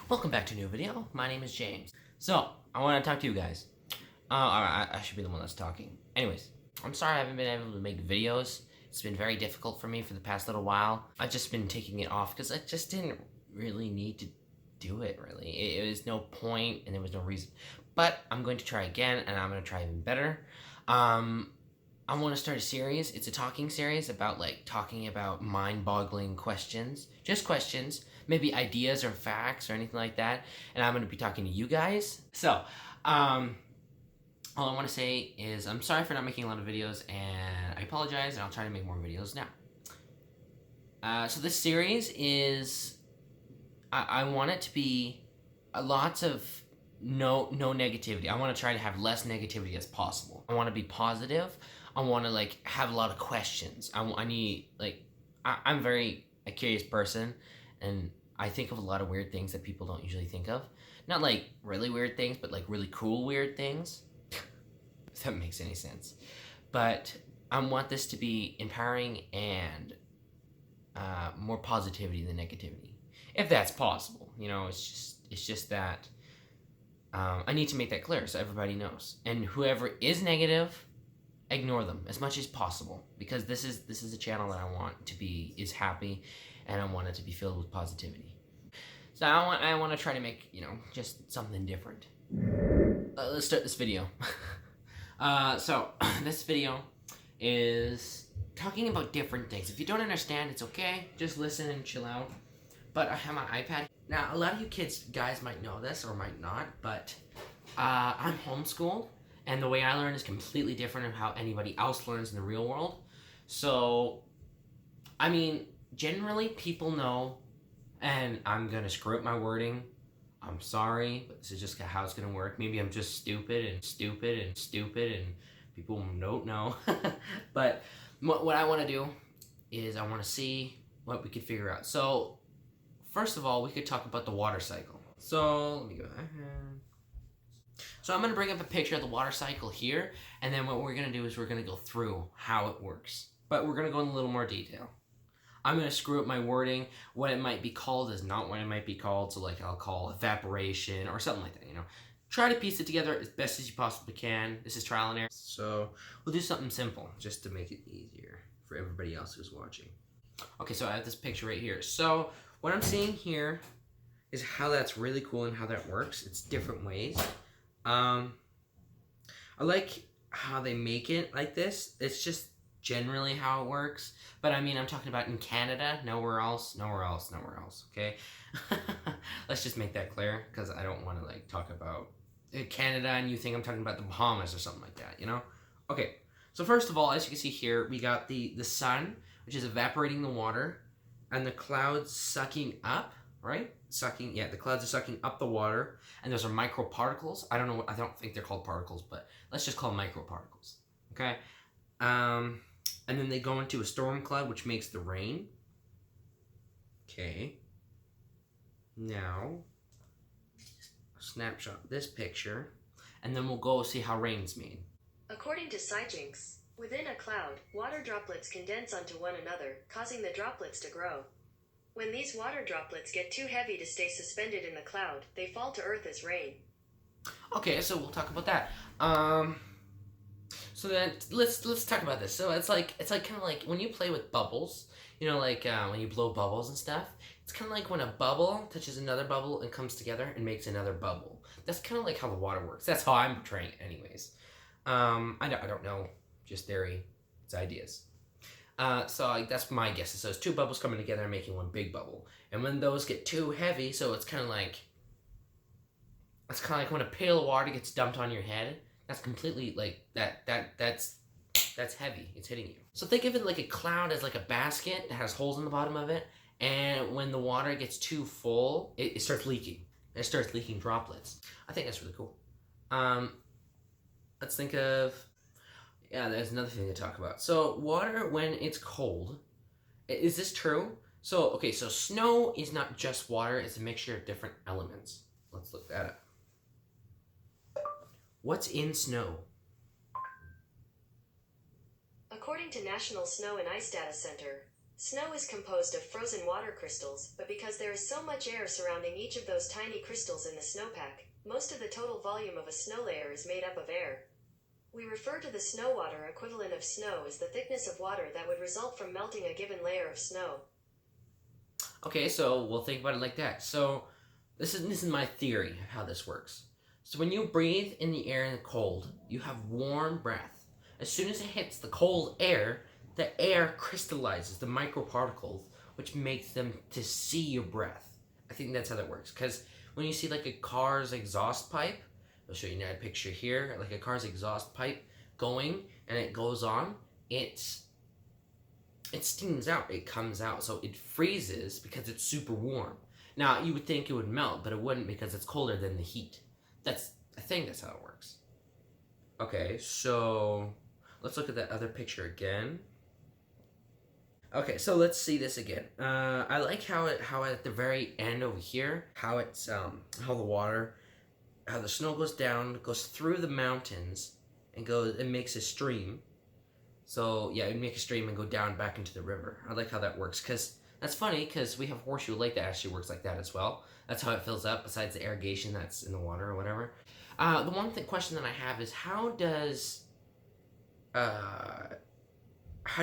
Welcome back to a new video. My name is James. So, I want to talk to you guys. I should be the one that's talking. Anyways, I'm sorry I haven't been able to make videos. It's been very difficult for me for the past little while. I've just been taking it off because I just didn't really need to do it, really. It was no point and there was no reason. But I'm going to try again and I'm going to try even better. I want to start a series. It's a talking series about talking about mind-boggling questions. Just questions, maybe ideas or facts or anything like that. And I'm going to be talking to you guys. So, all I want to say is I'm sorry for not making a lot of videos and I apologize and I'll try to make more videos now. So this series is, I want it to be lots of no negativity. I want to try to have less negativity as possible. I want to be positive. I want to have a lot of questions. I need I'm very a curious person, and I think of a lot of weird things that people don't usually think of. Not really weird things, but really cool weird things. If that makes any sense. But I want this to be empowering and more positivity than negativity, if that's possible. You know, it's just that I need to make that clear so everybody knows. And whoever is negative, ignore them as much as possible, because this is a channel that I want to be happy, and I want it to be filled with positivity. So I want to try to make just something different. Let's start this video. So this video is talking about different things. If you don't understand, it's okay. Just listen and chill out. But I have my iPad. Now, a lot of you guys might know this or might not, but I'm homeschooled, and the way I learn is completely different from how anybody else learns in the real world. So, I mean, generally people know, and I'm gonna screw up my wording. I'm sorry, but this is just how it's gonna work. Maybe I'm just stupid and people don't know. But what I want to do is I want to see what we could figure out. So, first of all, we could talk about the water cycle. So, let me go ahead. So I'm going to bring up a picture of the water cycle here, and then what we're going to do is we're going to go through how it works. But we're going to go in a little more detail. I'm going to screw up my wording. What it might be called is not what it might be called, so I'll call evaporation or something like that, Try to piece it together as best as you possibly can. This is trial and error. So we'll do something simple just to make it easier for everybody else who's watching. Okay, so I have this picture right here. So what I'm seeing here is how that's really cool and how that works. It's different ways. I like how they make it like this. It's just generally how it works. But I mean, I'm talking about in Canada, nowhere else, okay? Let's just make that clear, because I don't want to talk about Canada and you think I'm talking about the Bahamas or something like that, Okay, so first of all, as you can see here, we got the sun, which is evaporating the water, and the clouds sucking up, right? The clouds are sucking up the water, and those are microparticles. I don't think they're called particles, but let's just call them microparticles, okay? And then they go into a storm cloud, which makes the rain. Okay. Now, snapshot this picture, and then we'll go see how rain's made. According to SciJinx, within a cloud, water droplets condense onto one another, causing the droplets to grow. When these water droplets get too heavy to stay suspended in the cloud, they fall to earth as rain. Okay, so we'll talk about that. So then let's talk about this. So it's kind of like when you play with bubbles, when you blow bubbles and stuff. It's kind of like when a bubble touches another bubble and comes together and makes another bubble. That's kind of like how the water works. That's how I'm portraying it, anyways. I don't know, just theory, it's ideas. So that's my guess. So it's two bubbles coming together and making one big bubble. And when those get too heavy, so it's kind of like when a pail of water gets dumped on your head. That's completely that's heavy. It's hitting you. So think of it like a cloud as like a basket that has holes in the bottom of it. And when the water gets too full, it starts leaking. It starts leaking droplets. I think that's really cool. Let's think of... Yeah, there's another thing to talk about. So water, when it's cold, is this true? So, okay, so snow is not just water. It's a mixture of different elements. Let's look that up. What's in snow? According to National Snow and Ice Data Center, Snow is composed of frozen water crystals, but because there is so much air surrounding each of those tiny crystals in the snowpack, most of the total volume of a snow layer is made up of air. We refer to the snow water equivalent of snow as the thickness of water that would result from melting a given layer of snow. Okay, so we'll think about it like that. So this is my theory of how this works. So when you breathe in the air in the cold, you have warm breath. As soon as it hits the cold air, the air crystallizes the microparticles, which makes them to see your breath. I think that's how that works. Because when you see like a car's exhaust pipe, I'll show you now a picture here, like a car's exhaust pipe going and it goes on, it steams out, it comes out, so it freezes because it's super warm. Now you would think it would melt, but it wouldn't because it's colder than the heat. I think that's how it works. Okay, so let's look at that other picture again. Okay, so let's see this again. I like how at the very end over here, how the snow goes down, goes through the mountains, and makes a stream. So yeah, it'd make a stream and go down back into the river. I like how that works, because that's funny, because we have Horseshoe Lake that actually works like that as well. That's how it fills up, besides the irrigation that's in the water or whatever. The one question that I have is, how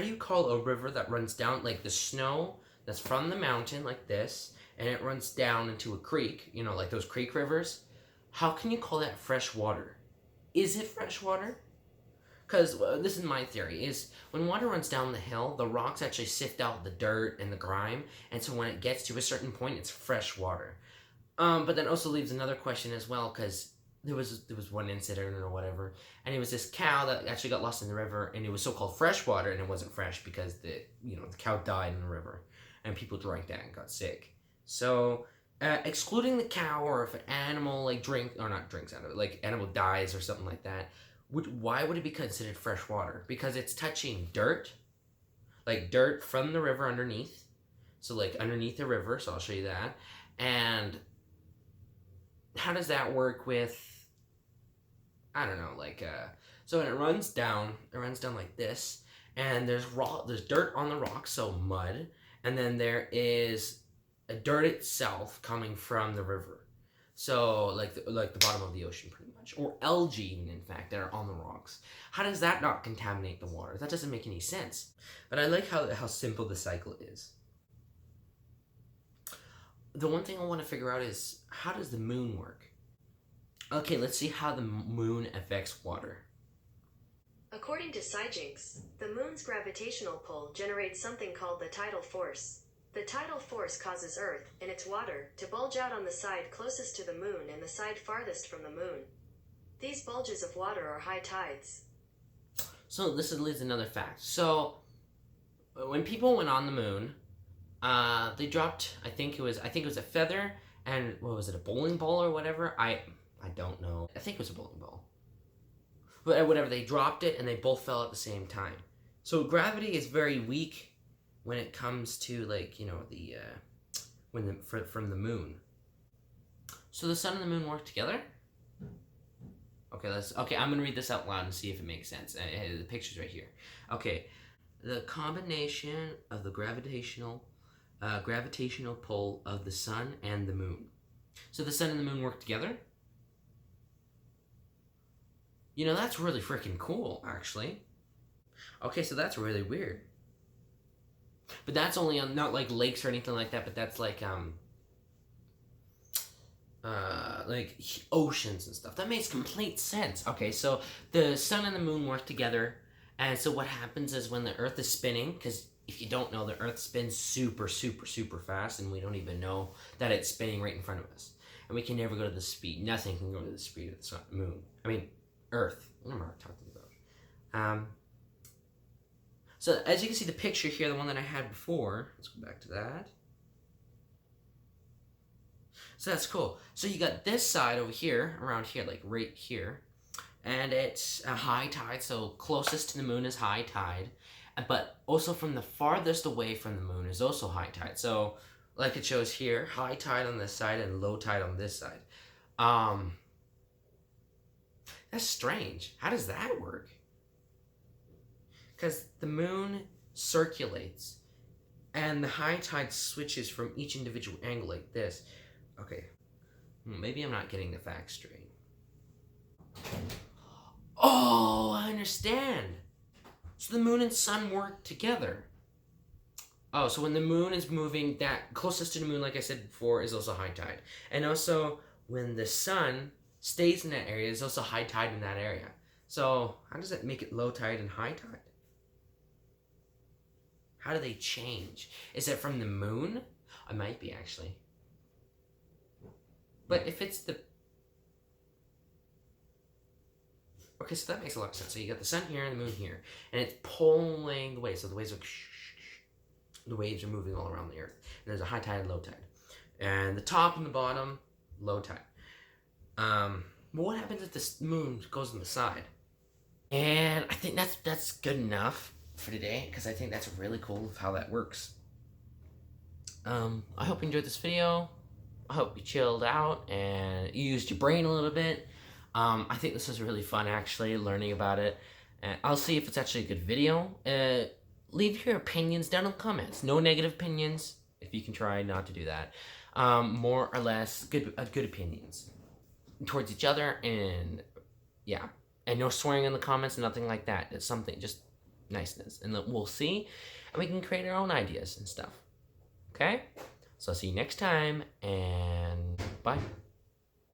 do you call a river that runs down, like the snow that's from the mountain like this, and it runs down into a creek, like those creek rivers? How can you call that fresh water? Is it fresh water? Because this is my theory, is when water runs down the hill, the rocks actually sift out the dirt and the grime, and so when it gets to a certain point, it's fresh water. But that also leaves another question as well, because there was one incident or whatever, and it was this cow that actually got lost in the river, and it was so-called fresh water, and it wasn't fresh because the cow died in the river, and people drank that and got sick. So excluding the cow, or if an animal drinks out of it, like animal dies or something like that, why would it be considered fresh water? Because it's touching dirt, like dirt from the river underneath, so like underneath the river. So I'll show you that. And how does that work with, I don't know, so when it runs down like this, and there's dirt on the rocks, so mud, and then there is a dirt itself coming from the river. So like the bottom of the ocean, pretty much, or algae even, in fact, that are on the rocks. How does that not contaminate the water? That doesn't make any sense. But I like how simple the cycle is. The one thing I want to figure out is, how does the moon work? Okay, let's see how the moon affects water. According to Sijinks, the moon's gravitational pull generates something called the tidal force. The tidal force causes Earth, and its water, to bulge out on the side closest to the moon and the side farthest from the moon. These bulges of water are high tides. So this leads another fact. So when people went on the moon, they dropped, I think it was a feather, and what was it, a bowling ball or whatever? I don't know. I think it was a bowling ball. But whatever, they dropped it and they both fell at the same time. So gravity is very weak when it comes to, like, from the moon. So the sun and the moon work together? Okay, I'm gonna read this out loud and see if it makes sense. The picture's right here. Okay, the combination of the gravitational pull of the sun and the moon. So the sun and the moon work together? That's really freaking cool, actually. Okay, so that's really weird. But that's only on, not like lakes or anything like that, but that's like oceans and stuff. That makes complete sense. Okay, so the sun and the moon work together, and so what happens is when the Earth is spinning, because if you don't know, the Earth spins super, super, super fast, and we don't even know that it's spinning right in front of us. And we can never go to the speed. Nothing can go to the speed of the moon. I mean, Earth. What am I talking about? So as you can see, the picture here, the one that I had before, let's go back to that. So that's cool. So you got this side over here, around here, like right here, and it's a high tide, so closest to the moon is high tide, but also from the farthest away from the moon is also high tide. So like it shows here, high tide on this side and low tide on this side. That's strange. How does that work? Because the moon circulates And the high tide switches from each individual angle like this. Okay, maybe I'm not getting the facts straight. Oh, I understand. So the moon and sun work together. Oh, so when the moon is moving, that closest to the moon, like I said before, is also high tide. And also, when the sun stays in that area, there's also high tide in that area. So how does that make it low tide and high tide? How do they change? Is it from the moon? It might be, actually. But if it's the... Okay, so that makes a lot of sense. So you got the sun here and the moon here. And it's pulling the waves. So the waves are... The waves are moving all around the earth. And there's a high tide and low tide. And the top and the bottom, low tide. But what happens if the moon goes on the side? And I think that's good enough for today, because I think that's really cool of how that works. I hope you enjoyed this video. I hope you chilled out and you used your brain a little bit. I think this was really fun, actually, learning about it. And I'll see if it's actually a good video. Leave your opinions down in the comments. No negative opinions, if you can try not to do that. More or less good opinions towards each other, and yeah. And no swearing in the comments, nothing like that. It's something, just niceness. And we'll see, and we can create our own ideas and stuff. Okay? So I'll see you next time, and bye.